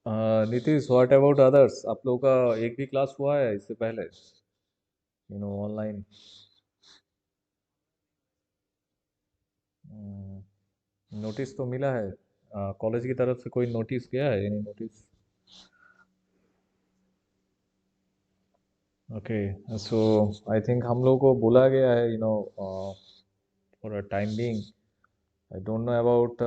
Nitish, what about others? आप लोगों का एक भी क्लास हुआ है इससे पहले, ऑनलाइन? नोटिस तो मिला है? कॉलेज की तरफ से कोई नोटिस गया है? Any notice? Okay. So I think हम लोग को बोला गया है, for a time being. I don't know about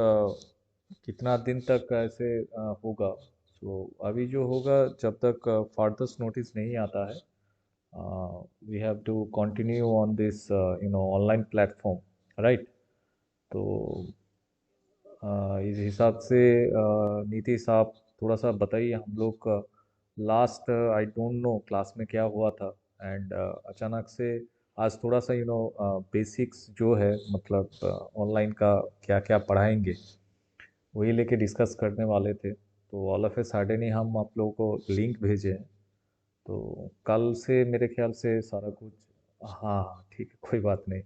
कितना दिन तक ऐसे होगा। सो अभी जो होगा, जब तक फार्थेस्ट नोटिस नहीं आता है, we have to continue on this online platform, right? तो इस हिसाब से नीतीश, आप थोड़ा सा बताइए। हम लोग का last, I don't know class में क्या हुआ था, एंड अचानक से आज थोड़ा सा बेसिक्स जो है, मतलब ऑनलाइन का क्या क्या पढ़ाएंगे, वही लेके डिस्कस करने वाले थे। तो ऑल ऑफ ए सडन ही हम आप लोगों को लिंक भेजे हैं। तो कल से मेरे ख्याल से सारा कुछ। हाँ, ठीक है, कोई बात नहीं।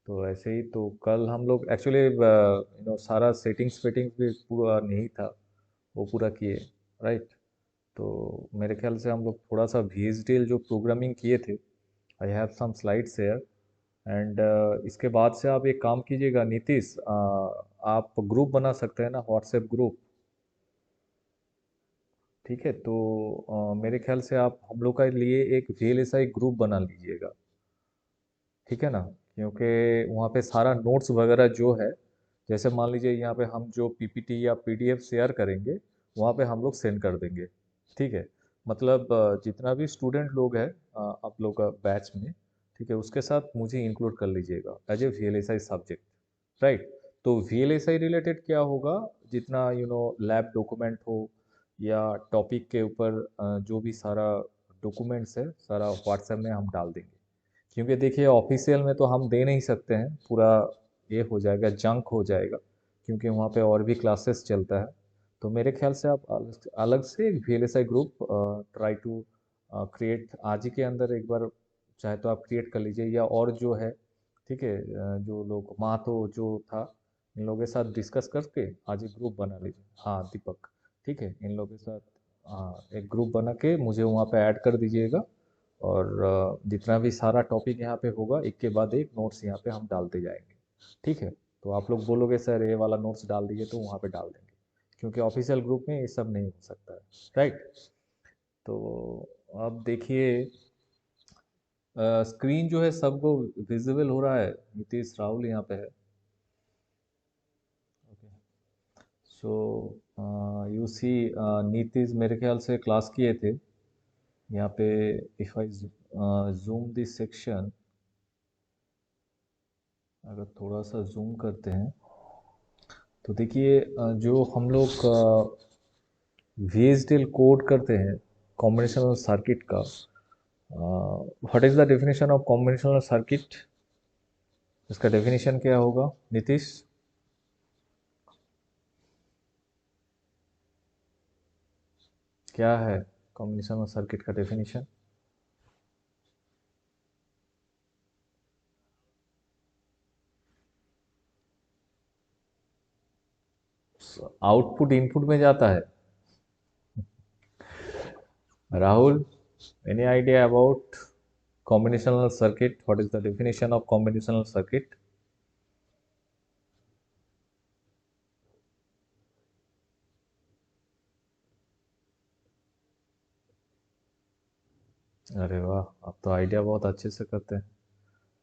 तो ऐसे ही तो कल हम लोग एक्चुअली सारा सेटिंग्स वेटिंग्स भी पूरा नहीं था, वो पूरा किए, राइट? तो मेरे ख्याल से हम लोग थोड़ा सा VHDL जो प्रोग्रामिंग किए थे, I have some slides here. And इसके बाद से आप एक काम कीजिएगा नीतीश, आप ग्रुप बना सकते हैं ना, व्हाट्सएप ग्रुप? ठीक है, तो मेरे ख्याल से आप हम लोग का लिए एक VLSI ग्रुप बना लीजिएगा। ठीक है ना? क्योंकि वहाँ पे सारा नोट्स वगैरह जो है, जैसे मान लीजिए यहाँ पे हम जो PPT या PDF शेयर करेंगे, वहाँ पे हम लोग सेंड कर देंगे। ठीक है? मतलब जितना भी स्टूडेंट लोग हैं आप लोग का बैच में, ठीक है, उसके साथ मुझे इंक्लूड कर लीजिएगा as a VLSI subject, right? तो VLSI रिलेटेड क्या होगा, जितना लैब डॉक्यूमेंट हो या टॉपिक के ऊपर जो भी सारा डॉक्यूमेंट्स है, सारा व्हाट्सएप में हम डाल देंगे। क्योंकि देखिए, ऑफिशियल में तो हम दे नहीं सकते हैं पूरा, ये हो जाएगा, जंक हो जाएगा, क्योंकि वहाँ पे और भी क्लासेस चलता है। तो मेरे ख्याल से आप अलग अलग से एक VLSI group try to create आज ही के अंदर एक बार, चाहे तो आप क्रिएट कर लीजिए, या और जो है, ठीक है, जो लोग मातो जो था, इन लोगों के साथ डिस्कस करके आज एक ग्रुप बना लीजिए। हाँ, दीपक, ठीक है, इन लोगों के साथ हाँ एक ग्रुप बना के मुझे वहाँ पे ऐड कर दीजिएगा। और जितना भी सारा टॉपिक यहाँ पे होगा, एक के बाद एक नोट्स यहाँ पे हम डालते जाएंगे। ठीक है? तो आप लोग बोलोगे सर ये वाला नोट्स डाल दीजिए, तो वहाँ पे डाल देंगे, क्योंकि ऑफिशियल ग्रुप में ये सब नहीं हो सकता है, राइट? तो अब देखिए, स्क्रीन जो है सबको विजिबल हो रहा है? नीतीश, राहुल यहाँ पे है? Okay. So you see, Nitish मेरे ख्याल से क्लास किए थे यहाँ पे। If I zoom this section, अगर थोड़ा सा जूम करते हैं, तो देखिए जो हम लोग VHDL कोड करते हैं कॉम्बिनेशनल सर्किट का, what is the definition of combinational circuit? इसका डेफिनेशन क्या होगा नीतीश? क्या है कॉम्बिनेशनल सर्किट का डेफिनेशन? आउटपुट इनपुट में जाता है? Rahul, any idea about combinational circuit? What is the definition of combinational circuit? अरे वाह, आप तो आइडिया बहुत अच्छे से करते हैं।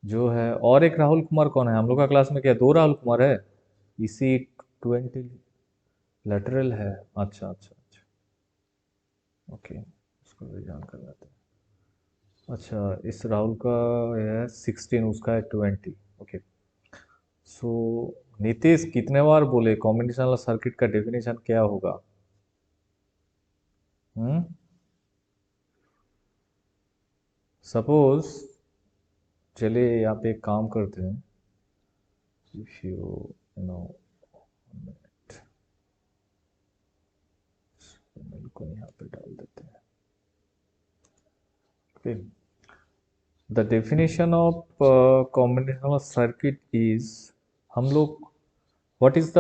जो है, और एक राहुल कुमार कौन है हम लोग का क्लास में? क्या दो राहुल कुमार है? EC20 लेटरल है? अच्छा अच्छा अच्छा। ओके, उसको भी जान कर लेते हैं। अच्छा, इस राहुल का है 16, उसका है 20। ओके। सो नीतीश, कितने बार बोले कॉम्बिनेशनल सर्किट का डेफिनेशन क्या होगा? हम्म। सपोज, चलिए यहाँ पे एक काम करते हैं। इफ यू नो को यहाँ पे डाल देते हैं। Okay, the definition of combinational circuit is, हम लोग, what is the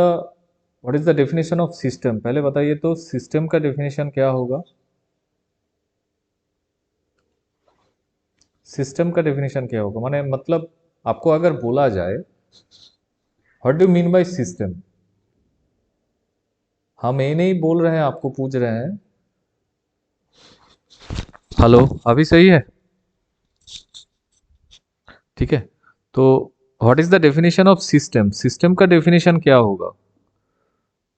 what is the definition of system, पहले बताइए तो सिस्टम का डेफिनेशन क्या होगा। सिस्टम का डेफिनेशन क्या होगा, माने मतलब आपको अगर बोला जाए what do mean by system, हम ये नहीं बोल रहे हैं, आपको पूछ रहे हैं। हेलो, अभी सही है? ठीक है। तो what is the definition of system, system का डेफिनेशन क्या होगा।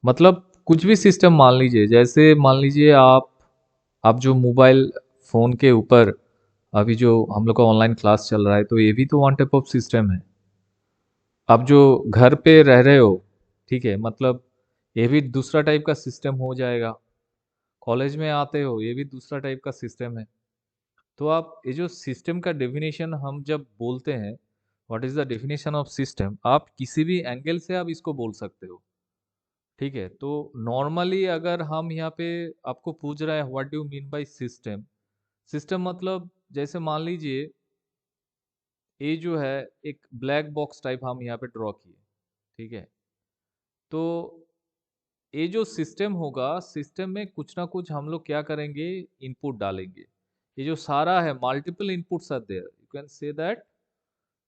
मतलब कुछ भी सिस्टम मान लीजिए, जैसे मान लीजिए आप जो मोबाइल फोन के ऊपर अभी जो हम लोग का ऑनलाइन क्लास चल रहा है, तो ये भी तो वन टाइप ऑफ सिस्टम है। आप जो घर पे रह रहे हो, ठीक है, मतलब ये भी दूसरा टाइप का सिस्टम हो जाएगा। कॉलेज में आते हो, ये भी दूसरा टाइप का सिस्टम है। तो आप ये जो सिस्टम का डेफिनेशन हम जब बोलते हैं, what is the definition of system, आप किसी भी एंगल से आप इसको बोल सकते हो। ठीक है, तो नॉर्मली अगर हम यहाँ पे आपको पूछ रहे हैं what do mean by system, system मतलब जैसे मान लीजिए ये जो है एक ब्लैक बॉक्स टाइप हम यहाँ पे ड्रॉ किए। ठीक है, तो ये जो सिस्टम होगा, सिस्टम में कुछ ना कुछ हम लोग क्या करेंगे, इनपुट डालेंगे। ये जो सारा है multiple inputs are there, you can say that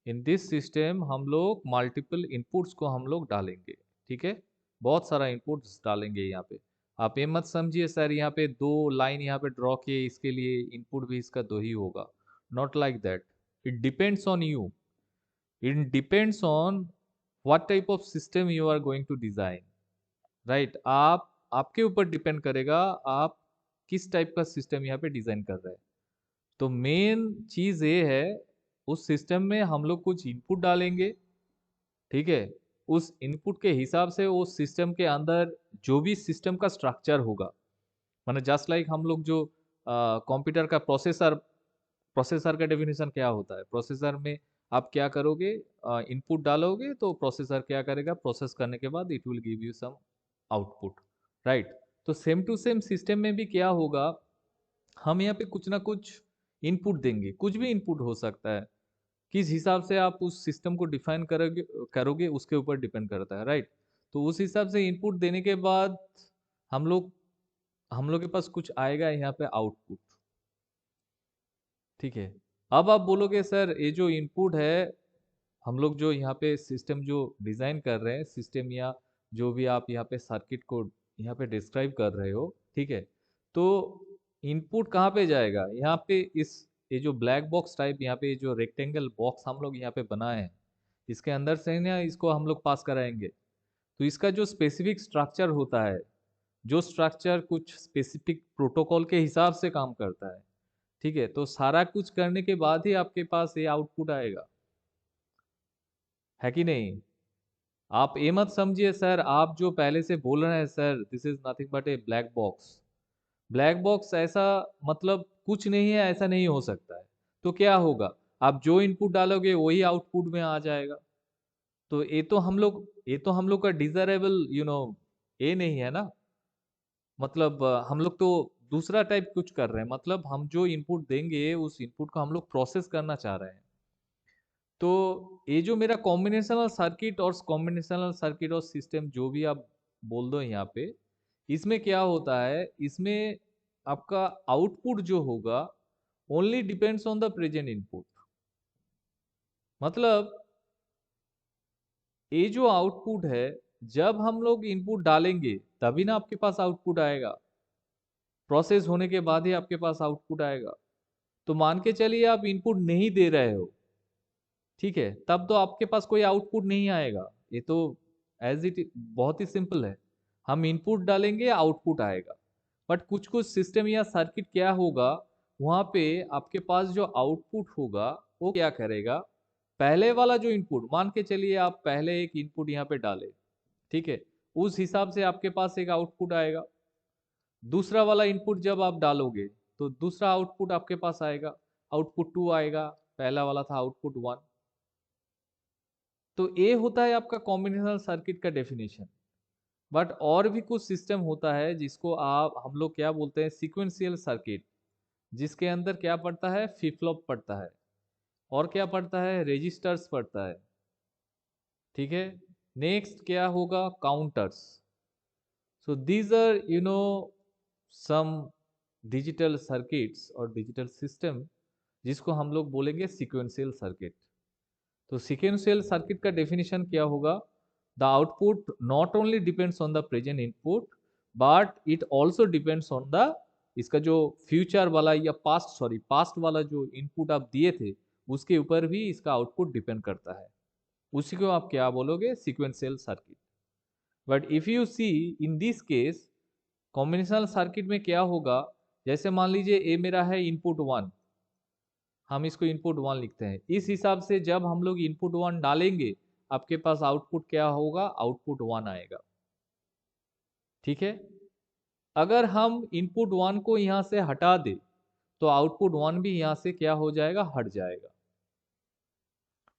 in this system हम लोग मल्टीपल इनपुट्स को हम लोग डालेंगे। ठीक है, बहुत सारा इनपुट्स डालेंगे यहाँ पे। आप ये मत समझिए सर यहाँ पे दो लाइन यहाँ पे ड्रॉ किए, इसके लिए इनपुट भी इसका दो ही होगा। Not like that, it depends on you, it depends on what type of system you are going to design. Right, आप आपके ऊपर डिपेंड करेगा आप किस टाइप का सिस्टम यहाँ पे डिजाइन कर रहे हैं। तो मेन चीज ये है, उस सिस्टम में हम लोग कुछ इनपुट डालेंगे। ठीक है, उस इनपुट के हिसाब से उस सिस्टम के अंदर जो भी सिस्टम का स्ट्रक्चर होगा, माने जस्ट लाइक हम लोग जो कंप्यूटर का प्रोसेसर, प्रोसेसर का डेफिनेशन क्या होता है, प्रोसेसर में आप क्या करोगे, इनपुट डालोगे तो प्रोसेसर क्या करेगा, प्रोसेस करने के बाद it will give you some output. Right, तो सेम टू सेम सिस्टम में भी क्या होगा, हम यहाँ पे कुछ ना कुछ इनपुट देंगे, कुछ भी इनपुट हो सकता है। किस हिसाब से आप उस सिस्टम को डिफाइन करोगे करोगे उसके ऊपर डिपेंड करता है। राइट, तो उस हिसाब से इनपुट देने के बाद हम लोग हम लोग के पास कुछ आएगा यहाँ पे आउटपुट। ठीक है, अब आप बोलोगे सर ये जो इनपुट है, हम लोग जो यहाँ पे सिस्टम जो डिजाइन कर रहे हैं, सिस्टम या जो भी आप यहाँ पे सर्किट को यहाँ पे डिस्क्राइब कर रहे हो, ठीक है, तो इनपुट कहाँ पे जाएगा, यहाँ पे इस ये जो ब्लैक बॉक्स टाइप यहाँ पे जो रेक्टेंगल बॉक्स हम लोग यहाँ पे बनाए हैं, इसके अंदर से ना इसको हम लोग पास कराएंगे। तो इसका जो स्पेसिफिक स्ट्रक्चर होता है, जो स्ट्रक्चर कुछ स्पेसिफिक प्रोटोकॉल के हिसाब से काम करता है। ठीक है, तो सारा कुछ करने के बाद ही आपके पास ये आउटपुट आएगा, है कि नहीं। आप ये मत समझिए सर, आप जो पहले से बोल रहे हैं sir this is nothing but A black box, black box ऐसा मतलब कुछ नहीं है, ऐसा नहीं हो सकता है। तो क्या होगा, आप जो इनपुट डालोगे वही आउटपुट में आ जाएगा। तो ये तो हम लोग का डिजायरेबल ये नहीं है ना। मतलब हम लोग तो दूसरा टाइप कुछ कर रहे हैं, मतलब हम जो इनपुट देंगे उस इनपुट को हम लोग प्रोसेस करना चाह रहे हैं। तो ये जो मेरा कॉम्बिनेशनल सर्किट और सिस्टम जो भी आप बोल दो यहाँ पे, इसमें क्या होता है, इसमें आपका आउटपुट जो होगा only depends on the present input. मतलब ये जो आउटपुट है, जब हम लोग इनपुट डालेंगे तभी ना आपके पास आउटपुट आएगा, प्रोसेस होने के बाद ही आपके पास आउटपुट आएगा। तो मान के चलिए आप इनपुट नहीं दे रहे हो, ठीक है, तब तो आपके पास कोई आउटपुट नहीं आएगा। ये तो एज इट बहुत ही सिंपल है, हम इनपुट डालेंगे आउटपुट आएगा। बट कुछ कुछ सिस्टम या सर्किट क्या होगा, वहां पे आपके पास जो आउटपुट होगा वो क्या करेगा, पहले वाला जो इनपुट, मान के चलिए आप पहले एक इनपुट यहाँ पे डाले, ठीक है, उस हिसाब से आपके पास एक आउटपुट आएगा। दूसरा वाला इनपुट जब आप डालोगे तो दूसरा आउटपुट आपके पास आएगा, आउटपुट टू आएगा, पहला वाला था आउटपुट वन। तो ये होता है आपका कॉम्बिनेशनल सर्किट का डेफिनेशन। बट और भी कुछ सिस्टम होता है जिसको आप हम लोग क्या बोलते हैं, सीक्वेंशियल सर्किट, जिसके अंदर क्या पड़ता है, फ्लिप फ्लॉप पड़ता है, और क्या पड़ता है, रेजिस्टर्स पड़ता है। ठीक है, नेक्स्ट क्या होगा, counters. So these are, some digital circuits और digital system जिसको हम लोग बोलेंगे sequential circuit. तो sequential circuit का definition क्या होगा? The output not only depends on the present input, but it also depends on the इसका जो future वाला या past वाला जो input आप दिए थे, उसके ऊपर भी इसका आउटपुट डिपेंड करता है. उसी को आप क्या बोलोगे? Sequential circuit. But if you see in this case, combinational circuit में क्या होगा? जैसे मान लीजिए ए मेरा है इनपुट 1, हम इसको इनपुट 1 लिखते हैं. इस हिसाब से जब हम लोग इनपुट 1 डालेंगे, आपके पास आउटपुट क्या होगा? आउटपुट 1 आएगा. ठीक है. अगर हम इनपुट 1 को यहाँ से हटा दे, तो आउटपुट 1 भी यहाँ से क्या हो जाएगा? हट जाएगा.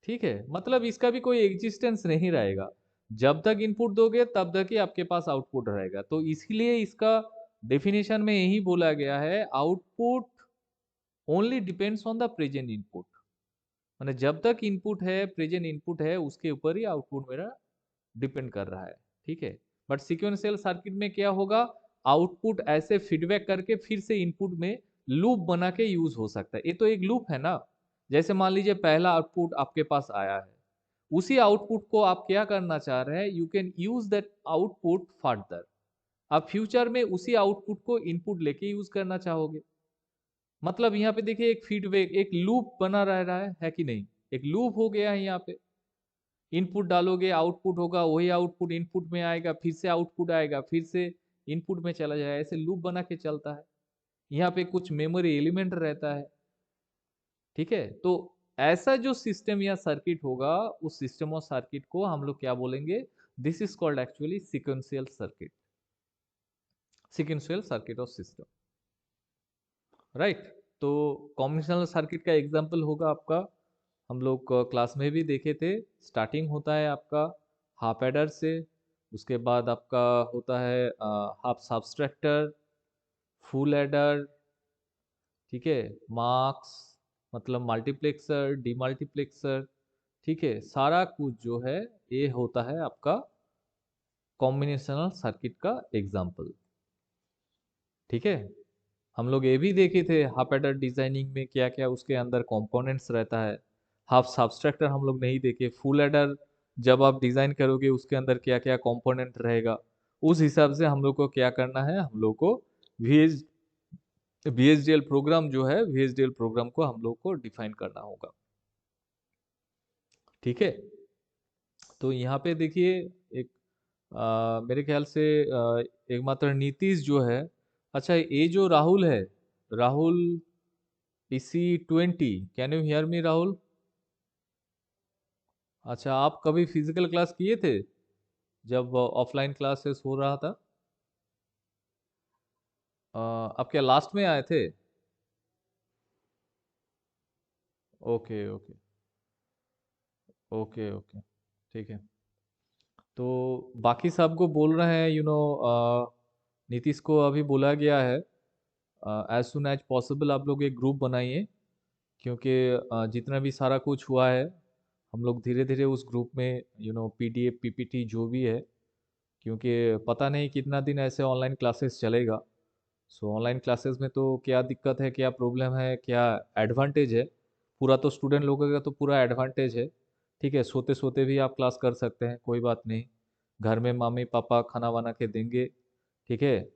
ठीक है. मतलब इसका भी कोई एग्जिस्टेंस नहीं रहेगा. जब तक इनपुट दोगे तब तक ही आपके पास आउटपुट रहेगा. तो इसलिए इसका डेफिनेशन में यही बोला गया है, output only depends on the present input. माने जब तक इनपुट है, प्रेजेंट इनपुट है, उसके ऊपर ही आउटपुट मेरा डिपेंड कर रहा है. ठीक है. बट सीक्वेंशियल सर्किट में क्या होगा? आउटपुट ऐसे फीडबैक करके फिर से इनपुट में लूप बना के यूज हो सकता है. ये तो एक लूप है ना. जैसे मान लीजिए पहला आउटपुट आपके पास आया है, उसी आउटपुट को आप क्या करना चाह रहे हैं? You can use that output further. आप फ्यूचर में उसी आउटपुट को इनपुट लेके यूज करना चाहोगे. मतलब यहाँ पे देखिए एक फीडबैक, एक लूप बना रह रहा है कि नहीं? एक लूप हो गया है यहाँ पे. इनपुट डालोगे, आउटपुट होगा, वही आउटपुट इनपुट में आएगा, फिर से आउटपुट आएगा, फिर से इनपुट में चला जाएगा. ऐसे लूप बना के चलता है. यहाँ पे कुछ मेमोरी एलिमेंट रहता है. ठीक है. तो ऐसा जो सिस्टम या सर्किट होगा, उस सिस्टम और सर्किट को हम लोग क्या बोलेंगे? This is called actually sequential circuit. Sequential circuit of system. Right. तो कॉम्बिनेशनल सर्किट का एग्जांपल होगा आपका, हम लोग क्लास में भी देखे थे. स्टार्टिंग होता है आपका हाफ एडर से, उसके बाद आपका होता है हाफ सबट्रैक्टर, फुल एडर. ठीक है. मार्क्स मतलब मल्टीप्लेक्सर, डीमल्टीप्लेक्सर. ठीक है. सारा कुछ जो है ये होता है आपका कॉम्बिनेशनल सर्किट का एग्जांपल. ठीक है. हम लोग ये भी देखे थे हाफ एडर डिजाइनिंग में क्या क्या उसके अंदर कंपोनेंट्स रहता है. हाफ सब्सट्रैक्टर हम लोग नहीं देखे. फुल एडर जब आप डिजाइन करोगे उसके अंदर क्या क्या कंपोनेंट रहेगा, उस हिसाब से हम लोग को क्या करना है? हम लोग को VHDL प्रोग्राम जो है, VHDL प्रोग्राम को हम लोग को डिफाइन करना होगा. ठीक है. तो यहाँ पे देखिए एक मेरे ख्याल से एकमात्र नीतीश जो है. अच्छा, ये जो राहुल है, Rahul PC20, can you hear me Rahul? अच्छा, आप कभी फिजिकल क्लास किए थे जब ऑफलाइन क्लासेस हो रहा था? आप क्या लास्ट में आए थे? Okay okay. Okay okay. ठीक है. तो बाकी सबको बोल रहे हैं, नीतीश को अभी बोला गया है एज सुन एज पॉसिबल आप लोग एक ग्रुप बनाइए. क्योंकि जितना भी सारा कुछ हुआ है, हम लोग धीरे धीरे उस ग्रुप में PDF PPT जो भी है, क्योंकि पता नहीं कितना दिन ऐसे ऑनलाइन क्लासेस चलेगा. सो ऑनलाइन क्लासेस में तो क्या दिक्कत है, क्या प्रॉब्लम है, क्या एडवांटेज है? पूरा तो स्टूडेंट लोगों का तो पूरा एडवांटेज है. ठीक है. सोते सोते भी आप क्लास कर सकते हैं, कोई बात नहीं. घर में मम्मी पापा खाना वाना के देंगे. ठीक है.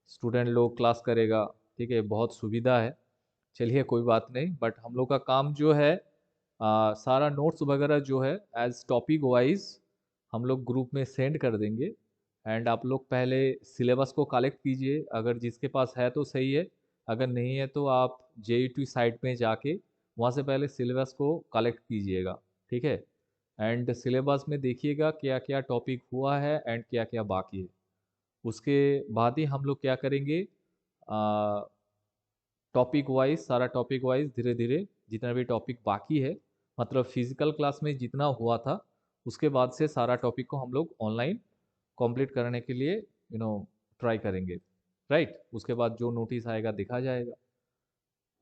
स्टूडेंट लोग क्लास करेगा. ठीक है. बहुत सुविधा है. चलिए कोई बात नहीं. बट हम लोग का काम जो है, सारा नोट्स वगैरह जो है एज टॉपिक वाइज हम लोग ग्रुप में सेंड कर देंगे. एंड आप लोग पहले सिलेबस को कलेक्ट कीजिए. अगर जिसके पास है तो सही है, अगर नहीं है तो आप JUT साइट में जाके वहाँ से पहले सिलेबस को कलेक्ट कीजिएगा. ठीक है. एंड सिलेबस में देखिएगा क्या क्या टॉपिक हुआ है एंड क्या क्या बाकी है. उसके बाद ही हम लोग क्या करेंगे, टॉपिक वाइज, सारा टॉपिक वाइज धीरे धीरे जितना भी टॉपिक बाकी है, मतलब फिजिकल क्लास में जितना हुआ था, उसके बाद से सारा टॉपिक को हम लोग ऑनलाइन कंप्लीट करने के लिए ट्राई करेंगे. राइट. उसके बाद जो नोटिस आएगा देखा जाएगा.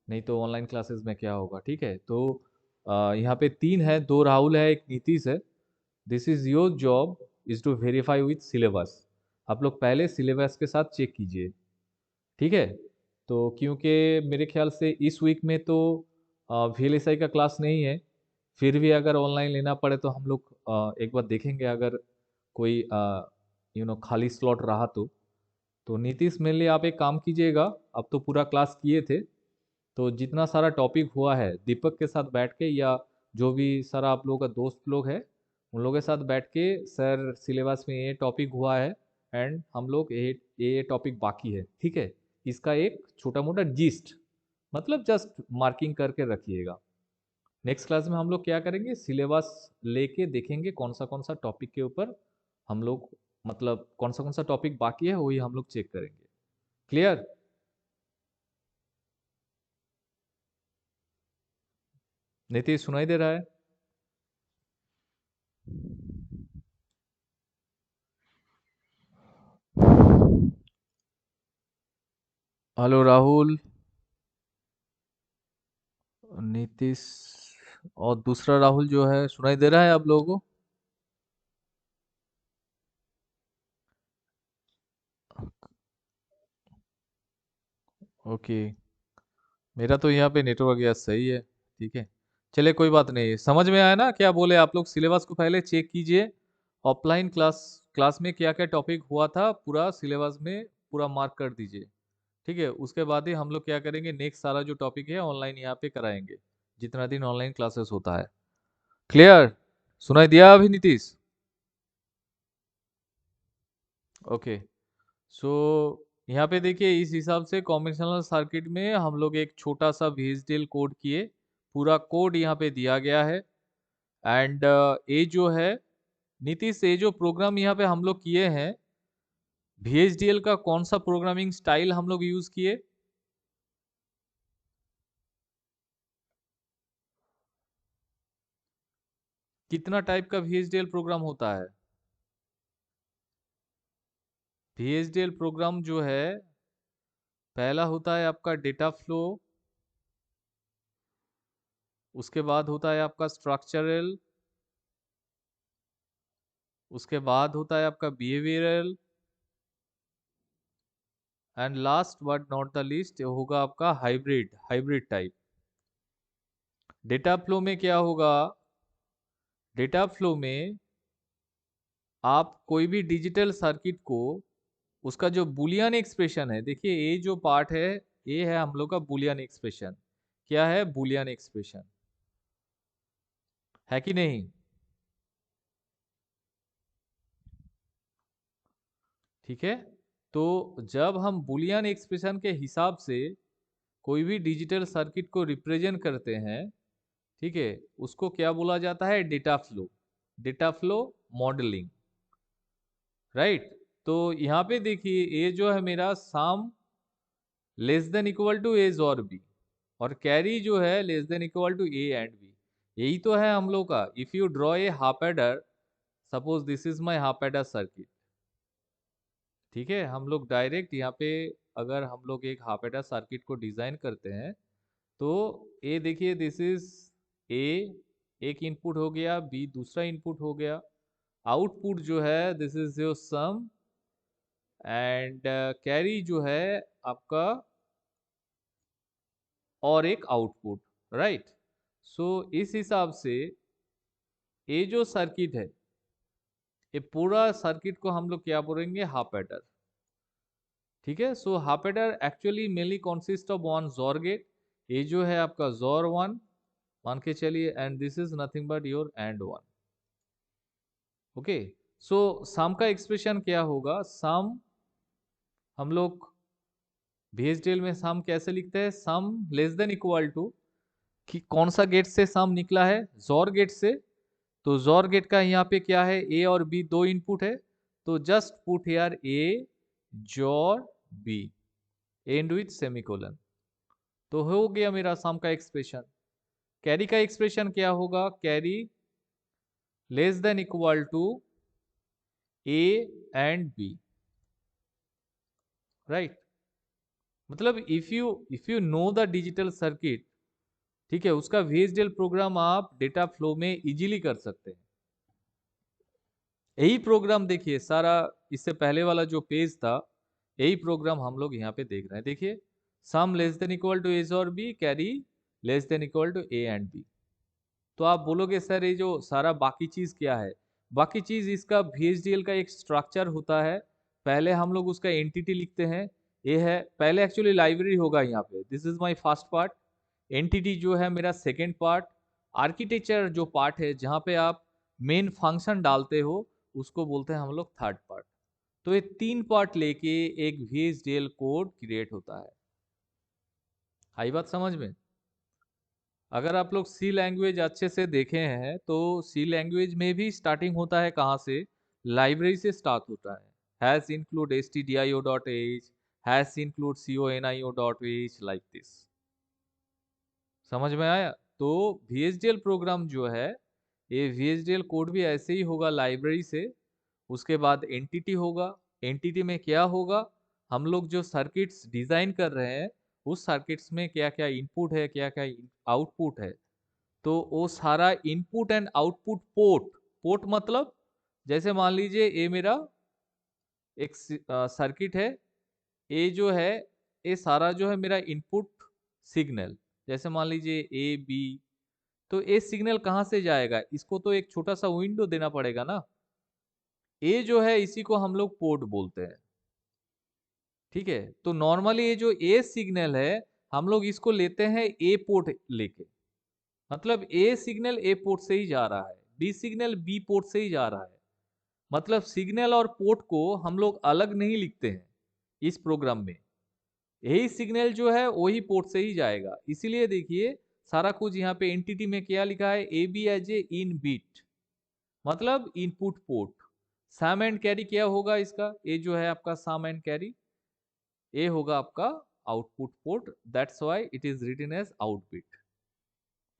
नहीं तो ऑनलाइन क्लासेस में क्या होगा. ठीक है. तो यहाँ पे 3 है, 2 राहुल है, एक नीतीश है. This is your job is to verify with syllabus. आप लोग पहले सिलेबस के साथ चेक कीजिए, ठीक है। तो क्योंकि मेरे ख्याल से इस वीक में तो वीएलएसआई का क्लास नहीं है, फिर भी अगर ऑनलाइन लेना पड़े तो हम लोग एक बार देखेंगे, अगर कोई खाली स्लॉट रहा तो नीतीश मेनली आप एक काम कीजिएगा। अब तो पूरा क्लास किए थे, तो जितना सारा टॉपिक हुआ है दीपक के साथ बैठ के, या जो भी सारा आप लोगों का दोस्त लोग है उन लोगों के साथ बैठ के, सर सिलेबस में ये टॉपिक हुआ है एंड हम लोग ये टॉपिक बाकी है, ठीक है, इसका एक छोटा मोटा जिस्ट, मतलब जस्ट मार्किंग करके रखिएगा। नेक्स्ट क्लास में हम लोग क्या करेंगे, सिलेबस लेके देखेंगे कौन सा टॉपिक के ऊपर हम लोग, मतलब कौन सा टॉपिक बाकी है वही हम लोग चेक करेंगे। क्लियर? नीतीश सुनाई दे रहा है? हेलो राहुल, नीतीश और दूसरा राहुल जो है, सुनाई दे रहा है आप लोगों को? ओके, मेरा तो यहाँ पे नेटवर्क यार सही है, ठीक है। चलिए कोई बात नहीं, समझ में आया ना क्या बोले आप लोग? सिलेबस को पहले चेक कीजिए, ऑफलाइन क्लास क्लास में क्या क्या टॉपिक हुआ था पूरा सिलेबस में पूरा मार्क कर दीजिए, ठीक है। उसके बाद ही हम लोग क्या करेंगे, नेक्स्ट सारा जो टॉपिक है ऑनलाइन यहाँ पे कराएंगे, जितना दिन ऑनलाइन क्लासेस होता है। क्लियर? सुनाई दिया अभी नीतीश? ओके। सो यहाँ पे देखिए, इस हिसाब से कॉम्बिनेशनल सर्किट में हम लोग एक छोटा सा VHDL कोड किए, पूरा कोड यहाँ पे दिया गया है। एंड ये जो है नीतीश, ये जो प्रोग्राम यहाँ पे हम लोग किए हैं, VHDL का कौन सा प्रोग्रामिंग स्टाइल हम लोग यूज किए? कितना टाइप का VHDL प्रोग्राम होता है? VHDL प्रोग्राम जो है, पहला होता है आपका डेटा फ्लो, उसके बाद होता है आपका स्ट्रक्चरल, उसके बाद होता है आपका behavioural, and last but not the least होगा आपका hybrid hybrid type. Data flow में क्या होगा? डेटा फ्लो में आप कोई भी डिजिटल सर्किट को, उसका जो बुलियन एक्सप्रेशन है, देखिए ये जो पार्ट है, ये है हम लोग का बुलियन एक्सप्रेशन। क्या है बुलियन एक्सप्रेशन? है कि नहीं? ठीक है। तो जब हम बुलियन एक्सप्रेशन के हिसाब से कोई भी डिजिटल सर्किट को रिप्रेजेंट करते हैं, ठीक है, उसको क्या बोला जाता है? Data flow, data flow modelling, right. तो यहाँ पे देखिए, ए जो है मेरा sum less than equal to A और बी, और कैरी जो है less than equal to A and B. यही तो है हम लोग का। If you draw a half adder, suppose this is my half adder circuit, ठीक है, हम लोग डायरेक्ट यहाँ पे अगर हम लोग एक हाफ एडर सर्किट को डिजाइन करते हैं, तो ए देखिए, दिस इज ए, एक इनपुट हो गया, बी दूसरा इनपुट हो गया, आउटपुट जो है this is your sum, and carry जो है आपका और एक आउटपुट, राइट। सो इस हिसाब से ये जो सर्किट है, ये पूरा सर्किट को हम लोग क्या बोलेंगे? हाफ एडर, ठीक है। So half adder actually mainly consist of one xor gate, ये जो है आपका जोर वन मान के चलिए, and this is nothing but your and one. Okay. So sum का एक्सप्रेशन क्या होगा? सम हम लोग VHDL में सम कैसे लिखते हैं? सम लेस देन इक्वल टू, कि कौन सा गेट से सम निकला है? जोर गेट से। तो जोर गेट का यहाँ पे क्या है? ए और बी दो इनपुट है, तो जस्ट पुट हियर ए जोर बी एंड विथ सेमीकोलन, तो हो गया मेरा सम का एक्सप्रेशन। कैरी का एक्सप्रेशन क्या होगा? Carry less than equal to A and B, right. मतलब if you know the digital circuit, ठीक है, उसका VHDL प्रोग्राम आप डेटा फ्लो में इजीली कर सकते हैं। यही प्रोग्राम देखिए सारा, इससे पहले वाला जो पेज था, यही प्रोग्राम हम लोग यहाँ पे देख रहे हैं। देखिए, sum less than equal to A और B, carry less than equal to A and B. तो आप बोलोगे सर ये जो सारा बाकी चीज क्या है? बाकी चीज इसका VHDL का एक स्ट्रक्चर होता है। पहले हम लोग उसका एंटिटी लिखते हैं। ये है पहले, एक्चुअली लाइब्रेरी होगा यहाँ पे, this is my first part. Entity जो है मेरा सेकेंड पार्ट। आर्किटेक्चर जो पार्ट है जहाँ पे आप मेन फंक्शन डालते हो, उसको बोलते हैं हम लोग थर्ड पार्ट। तो ये तीन पार्ट लेके एक VHDL कोड क्रिएट होता है। आई बात समझ में? अगर आप लोग सी लैंग्वेज अच्छे से देखे हैं तो सी लैंग्वेज में भी स्टार्टिंग होता है कहाँ से? लाइब्रेरी से स्टार्ट होता है। Hash include stdio dot H, hash include conio dot H, like this. समझ में आया? तो VHDL प्रोग्राम जो है, ये VHDL कोड भी ऐसे ही होगा लाइब्रेरी से। उसके बाद एंटिटी होगा। एंटिटी में क्या होगा? हम लोग जो सर्किट्स डिजाइन कर रहे हैं, उस सर्किट्स में क्या क्या इनपुट है, क्या क्या आउटपुट है, तो वो सारा input and output port. Port मतलब, जैसे मान लीजिए ये मेरा एक सर्किट है। ये जो है, ये सारा जो है मेरा इनपुट सिग्नल। जैसे मान लीजिए ए बी, तो ये सिग्नल कहाँ से जाएगा? इसको तो एक छोटा सा विंडो देना पड़ेगा ना। ये जो है इसी को हम लोग पोर्ट बोलते हैं। ठीक है, तो नॉर्मली ये जो ए सिग्नल है, हम लोग इसको लेते हैं ए पोर्ट लेके। मतलब ए सिग्नल ए पोर्ट से ही जा रहा है, बी सिग्नल बी पोर्ट से ही जा रहा है। मतलब सिग्नल और पोर्ट को हम लोग अलग नहीं लिखते हैं इस प्रोग्राम में। यही सिग्नल जो है वही पोर्ट से ही जाएगा। इसीलिए देखिए, सारा कुछ यहाँ पे एंटिटी में क्या लिखा है? A B as A in bit, मतलब input port. Sum and carry क्या होगा इसका? ये जो है आपका सम एंड कैरी, ये होगा आपका output port. That's why it is written as out bit.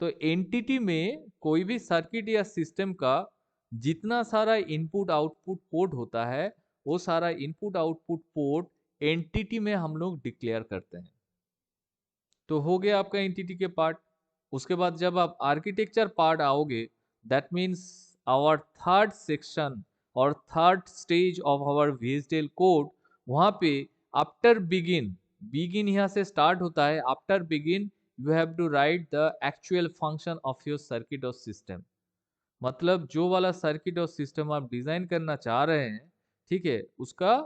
तो एंटिटी में कोई भी सर्किट या सिस्टम का जितना सारा इनपुट आउटपुट पोर्ट होता है, वो सारा इनपुट आउटपुट पोर्ट एंटिटी में हम लोग डिक्लेयर करते हैं। तो हो गया आपका एंटिटी के पार्ट। उसके बाद जब आप आर्किटेक्चर पार्ट आओगे, that means our third section और third stage of our VHDL code. वहां पे आफ्टर बिगिन, बिगिन यहाँ से स्टार्ट होता है। After begin you have to write the actual function of your circuit और सिस्टम। मतलब जो वाला सर्किट और सिस्टम आप डिजाइन करना चाह रहे हैं, ठीक है, उसका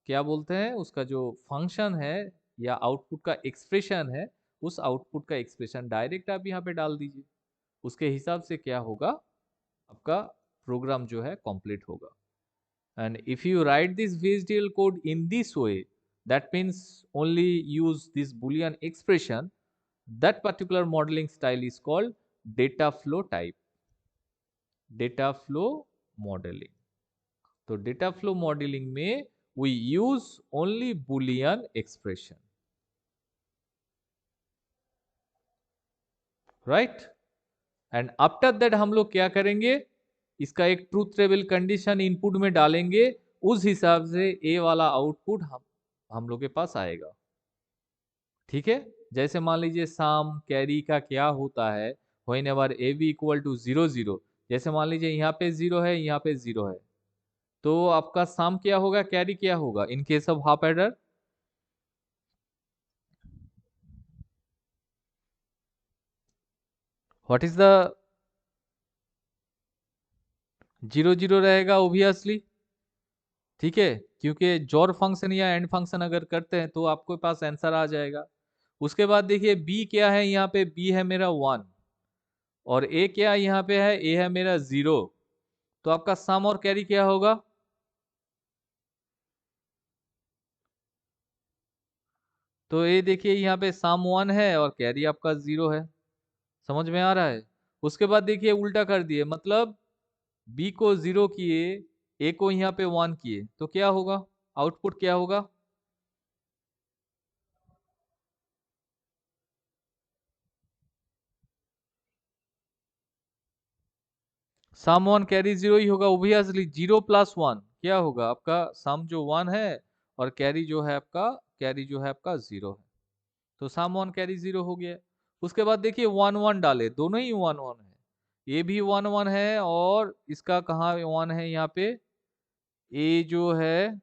क्या बोलते हैं, उसका जो फंक्शन है या आउटपुट का एक्सप्रेशन है, उस आउटपुट का एक्सप्रेशन डायरेक्ट आप यहाँ पे डाल दीजिए। उसके हिसाब से क्या होगा, आपका प्रोग्राम जो है कंप्लीट होगा। And if you right this VHDL code in this way, that means only use this boolean expression, that particular modeling style is called data flow type, data flow modeling। तो data flow modelling में we use only boolean expression, right? And after that हम लोग क्या करेंगे? इसका एक truth table condition input में डालेंगे। उस हिसाब से ए वाला आउटपुट हम लोग के पास आएगा। ठीक है, जैसे मान लीजिए साम कैरी का क्या होता है, whenever A B equal to 0 0। जैसे मान लीजिए यहाँ पे 0 है, यहाँ पे 0 है, तो आपका साम क्या होगा, कैरी क्या होगा in case of half adder? What is the 0 0 रहेगा ओबियसली। ठीक है, क्योंकि जोर फंक्शन या एंड फंक्शन अगर करते हैं तो आपके पास आंसर आ जाएगा। उसके बाद देखिए बी क्या है, यहाँ पे बी है मेरा 1, और ए क्या यहाँ पे है, ए है मेरा 0। तो आपका सम और कैरी क्या होगा? तो ये देखिए यहाँ पे सम 1 है और कैरी आपका 0 है। समझ में आ रहा है? उसके बाद देखिए उल्टा कर दिए, मतलब बी को 0 किए, ए को यहाँ पे 1 किए, तो क्या होगा, आउटपुट क्या होगा? सम 1 कैरी 0 ही होगा ओबियसली। 0 प्लस 1 क्या होगा आपका? सम जो 1 है और कैरी जो है आपका, कैरी जो है आपका 0 है। तो सम 1 कैरी 0 हो गया। उसके बाद देखिए 1 1 डाले, दोनों ही 1 1 है, ए भी 1 1 है, और इसका कहाँ 1 है यहाँ पे, ए जो है,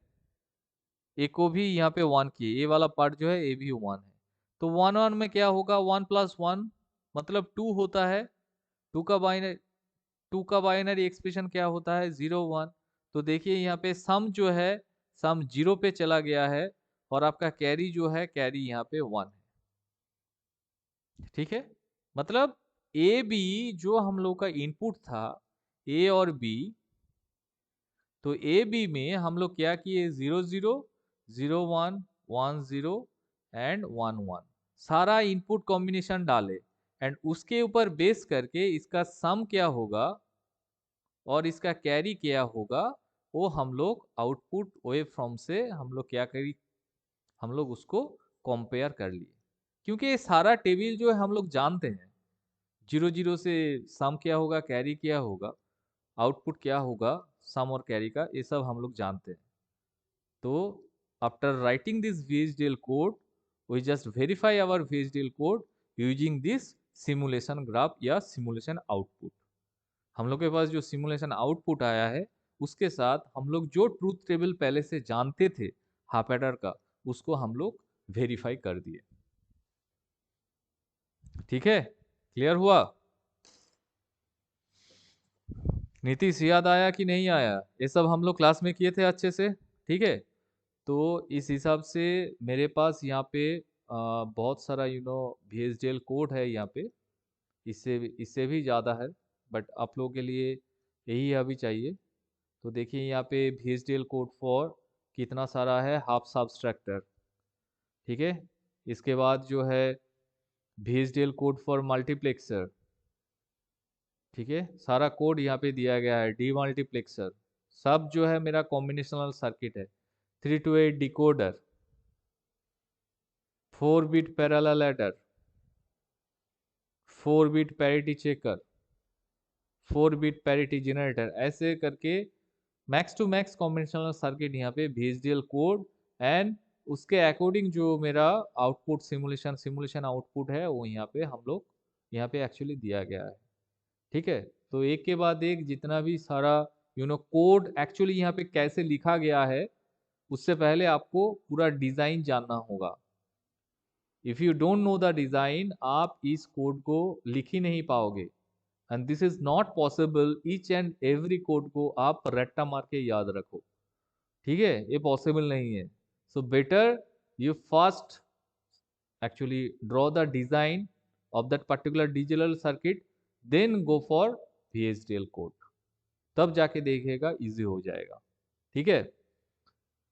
ए को भी यहाँ पे 1 किए, ए वाला पार्ट जो है ए भी 1 है। तो 1 1 में क्या होगा, 1 + 1 मतलब 2 होता है। 2 का बाइनरी, 2 का बाइनरी एक्सप्रेशन क्या होता है, 0 1। तो देखिए यहाँ पे सम जो है, सम 0 पे चला गया है, और आपका कैरी जो है, कैरी यहाँ पे 1 है। ठीक है, मतलब ए बी जो हम लोग का इनपुट था, ए और बी, तो ए बी में हम लोग क्या किए, 0 0 0 1 1 0 एंड 1 1 सारा इनपुट कॉम्बिनेशन डाले, एंड उसके ऊपर बेस करके इसका सम क्या होगा और इसका कैरी क्या होगा, वो हम लोग आउटपुट वेव फॉर्म से हम लोग क्या करी, हम लोग उसको कंपेयर कर लिए। क्योंकि ये सारा टेबल जो है हम लोग जानते हैं, 0 0 से सम क्या होगा, कैरी क्या होगा, आउटपुट क्या होगा सम और कैरी का, ये सब हम लोग जानते हैं। तो after writing this VHDL code, we just verify our VHDL code using this simulation graph या सिमुलेशन आउटपुट। हम लोग के पास जो सिमुलेशन आउटपुट आया है, उसके साथ हम लोग जो ट्रूथ टेबल पहले से जानते थे हाफ एडर का, उसको हम लोग वेरीफाई कर दिए। ठीक है, क्लियर हुआ? नीतीश याद आया कि नहीं आया? ये सब हम लोग क्लास में किए थे अच्छे से। ठीक है, तो इस हिसाब से मेरे पास यहाँ पे बहुत सारा VHDL कोड है यहाँ पे, इससे भी ज़्यादा है, बट आप लोगों के लिए यही अभी चाहिए। तो देखिए यहाँ पे VHDL कोड फॉर कितना सारा है, हाफ सब्सट्रैक्टर। ठीक है, इसके बाद जो है VHDL कोड फॉर मल्टीप्लेक्सर। ठीक है, सारा कोड यहाँ पे दिया गया है, डी मल्टीप्लेक्सर, सब जो है मेरा कॉम्बिनेशनल सर्किट है। 3 to 8 decoder, 4 bit parallel adder, 4 bit parity checker, 4 bit parity generator, ऐसे करके max to max combinational circuit यहाँ पे VHDL कोड, एंड उसके अकॉर्डिंग जो मेरा आउटपुट सिमुलेशन आउटपुट है, वो यहाँ पे हम लोग यहाँ पे एक्चुअली दिया गया है। ठीक है, तो एक के बाद एक जितना भी सारा कोड एक्चुअली यहाँ पे कैसे लिखा गया है, उससे पहले आपको पूरा डिजाइन जानना होगा। If you don't know the design, आप इस कोड को लिख ही नहीं पाओगे, and this is not possible. Each and every code को आप रट्टा मार के याद रखो, ठीक है, ये पॉसिबल नहीं है। So better you first actually draw the design of that particular digital circuit, then go for VHDL code, तब जाके देखिएगा इजी हो जाएगा। ठीक है,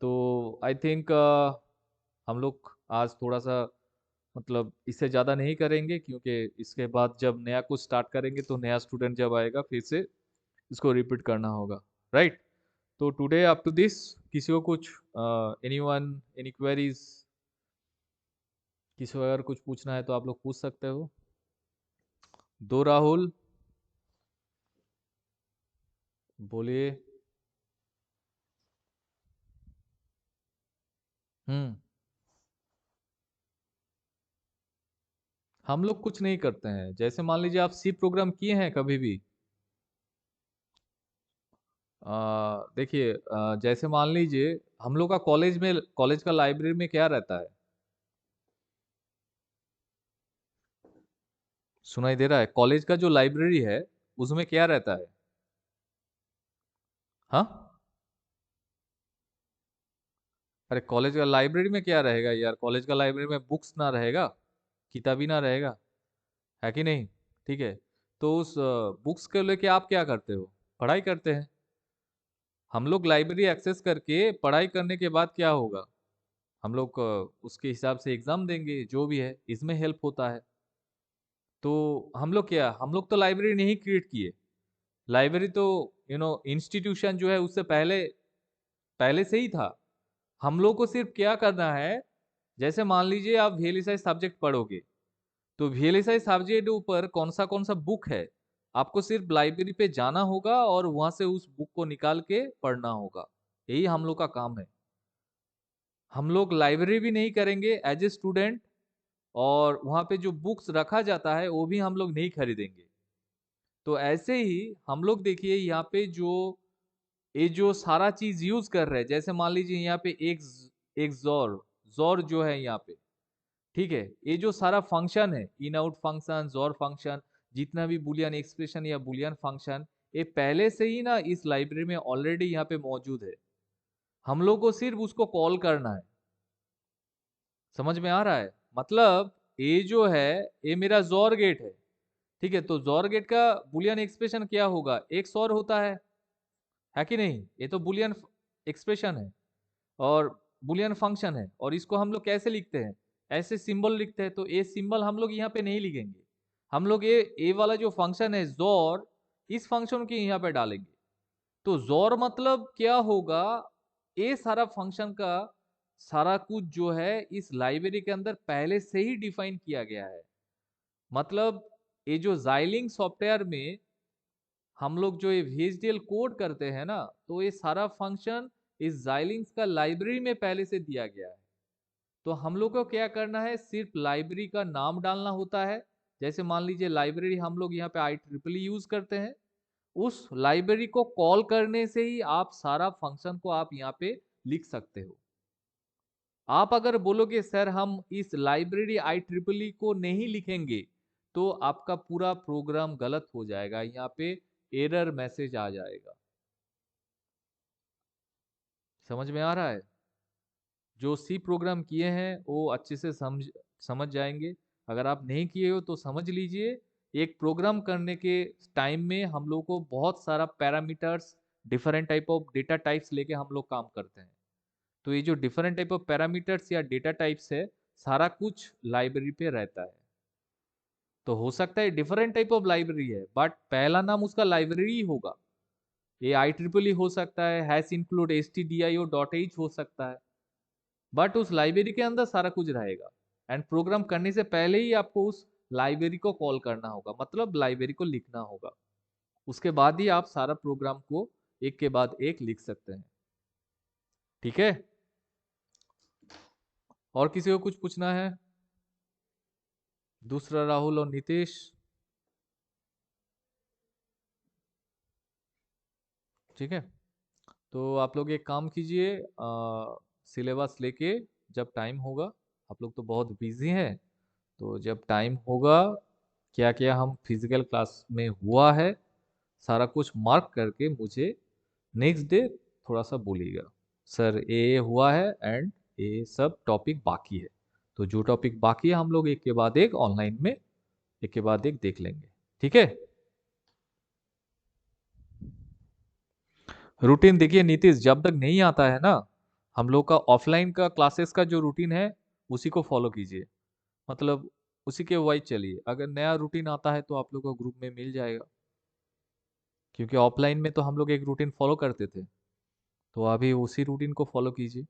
तो आई थिंक हम लोग आज थोड़ा सा मतलब इससे ज़्यादा नहीं करेंगे, क्योंकि इसके बाद जब नया कुछ स्टार्ट करेंगे तो नया स्टूडेंट जब आएगा फिर से इसको रिपीट करना होगा, राइट? तो टुडे अप टू दिस, किसी को कुछ एनीवन एनी क्वेरीज, किसी को अगर कुछ पूछना है तो आप लोग पूछ सकते हो। दो राहुल, बोलिए। हम्म, हम लोग कुछ नहीं करते हैं। जैसे मान लीजिए आप सी प्रोग्राम किए हैं कभी भी? देखिए, जैसे मान लीजिए हम लोग का कॉलेज में, कॉलेज का लाइब्रेरी में क्या रहता है, सुनाई दे रहा है? कॉलेज का जो लाइब्रेरी है उसमें क्या रहता है? हाँ, अरे कॉलेज का लाइब्रेरी में क्या रहेगा यार, कॉलेज का लाइब्रेरी में बुक्स ना रहेगा, किताबी ना रहेगा, है कि नहीं? ठीक है, तो उस बुक्स को लेके आप क्या करते हो, पढ़ाई करते हैं। हम लोग लाइब्रेरी एक्सेस करके पढ़ाई करने के बाद क्या होगा, हम लोग उसके हिसाब से एग्जाम देंगे, जो भी है इसमें हेल्प होता है। तो हम लोग क्या, हम लोग तो लाइब्रेरी नहीं क्रिएट किए। लाइब्रेरी तो इंस्टीट्यूशन जो है उससे पहले पहले से ही था। हम लोग को सिर्फ क्या करना है, जैसे मान लीजिए आप VLSI सब्जेक्ट पढ़ोगे, तो VLSI सब्जेक्ट ऊपर कौन सा बुक है, आपको सिर्फ लाइब्रेरी पे जाना होगा और वहां से उस बुक को निकाल के पढ़ना होगा। यही हम लोग का काम है। हम लोग लाइब्रेरी भी नहीं करेंगे एज ए स्टूडेंट, और वहां पे जो बुक्स रखा जाता है वो भी हम लोग नहीं खरीदेंगे। तो ऐसे ही हम लोग देखिए यहाँ पे जो ये जो सारा चीज यूज कर रहे हैं, जैसे मान लीजिए यहाँ पे एक जोर जोर जो है यहाँ पे, ठीक है, ये जो सारा फंक्शन है, इन आउट फंक्शन, जोर फंक्शन, जितना भी बुलियन एक्सप्रेशन या बुलियन फंक्शन, ये पहले से ही ना इस लाइब्रेरी में ऑलरेडी यहाँ पे मौजूद है। हम लोग को सिर्फ उसको कॉल करना है। समझ में आ रहा है? मतलब ये जो है, ये मेरा जोर गेट है, ठीक है, तो जोर गेट का बुलियन एक्सप्रेशन क्या होगा? एक जोर होता है कि नहीं? ये तो बुलियन एक्सप्रेशन है और बुलियन फंक्शन है, और इसको हम लोग कैसे लिखते हैं? ऐसे सिंबल लिखते हैं। तो ये सिंबल हम लोग यहाँ पे नहीं लिखेंगे, हम लोग ये वाला जो फंक्शन है जोर, इस फंक्शन के यहाँ पे डालेंगे। तो जोर मतलब क्या होगा? ये सारा फंक्शन का सारा कुछ जो है इस लाइब्रेरी के अंदर पहले से ही डिफाइन किया गया है। मतलब ये जो जाइलिंग सॉफ्टवेयर में हम लोग जो ये VHDL कोड करते हैं ना, तो ये सारा फंक्शन इस जाइलिंग्स का लाइब्रेरी में पहले से दिया गया है। तो हम लोग को क्या करना है? सिर्फ लाइब्रेरी का नाम डालना होता है। जैसे मान लीजिए लाइब्रेरी हम लोग यहाँ पे IEEE यूज करते हैं, उस लाइब्रेरी को कॉल करने से ही आप सारा फंक्शन को आप यहाँ पे लिख सकते हो। आप अगर बोलोगे सर हम इस लाइब्रेरी IEEE को नहीं लिखेंगे, तो आपका पूरा प्रोग्राम गलत हो जाएगा, यहाँ पे एरर मैसेज आ जाएगा। समझ में आ रहा है? जो सी प्रोग्राम किए हैं वो अच्छे से समझ जाएंगे। अगर आप नहीं किए हो तो समझ लीजिए। एक प्रोग्राम करने के टाइम में हम लोग को बहुत सारा parameters, different type of data types लेके हम लोग काम करते हैं। तो ये जो डिफरेंट टाइप ऑफ पैरामीटर्स या डेटा टाइप्स है, सारा कुछ लाइब्रेरी पे रहता है। तो हो सकता है डिफरेंट टाइप ऑफ लाइब्रेरी है, बट पहला नाम उसका लाइब्रेरी ही होगा। ये IEEE हो सकता है, हैश इंक्लूड stdio.h हो सकता है, बट उस लाइब्रेरी के अंदर सारा कुछ रहेगा। एंड प्रोग्राम करने से पहले ही आपको उस लाइब्रेरी को कॉल करना होगा, मतलब लाइब्रेरी को लिखना होगा। उसके बाद ही आप सारा प्रोग्राम को एक के बाद एक लिख सकते हैं। ठीक है? और किसी को कुछ पूछना है? दूसरा राहुल और नीतीश। ठीक है, तो आप लोग एक काम कीजिए, सिलेबस लेके जब टाइम होगा, आप लोग तो बहुत बिजी हैं, तो जब टाइम होगा, क्या क्या हम फिजिकल क्लास में हुआ है, सारा कुछ मार्क करके मुझे नेक्स्ट डे थोड़ा सा बोलिएगा, सर ये हुआ है एंड ये सब टॉपिक बाकी है। तो जो टॉपिक बाकी है हम लोग एक के बाद एक ऑनलाइन में एक के बाद एक देख लेंगे। ठीक है? रूटीन देखिए नीतीश, जब तक नहीं आता है ना, हम लोग का ऑफलाइन का क्लासेस का जो रूटीन है उसी को फॉलो कीजिए। मतलब उसी के वाइज चलिए। अगर नया रूटीन आता है तो आप लोग को ग्रुप में मिल जाएगा, क्योंकि ऑफलाइन में तो हम लोग एक रूटीन फॉलो करते थे, तो अभी उसी रूटीन को फॉलो कीजिए।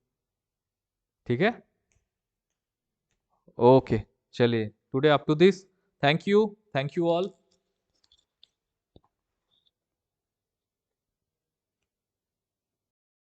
ठीक है? ओके, चलिए, today up to this. Thank you all.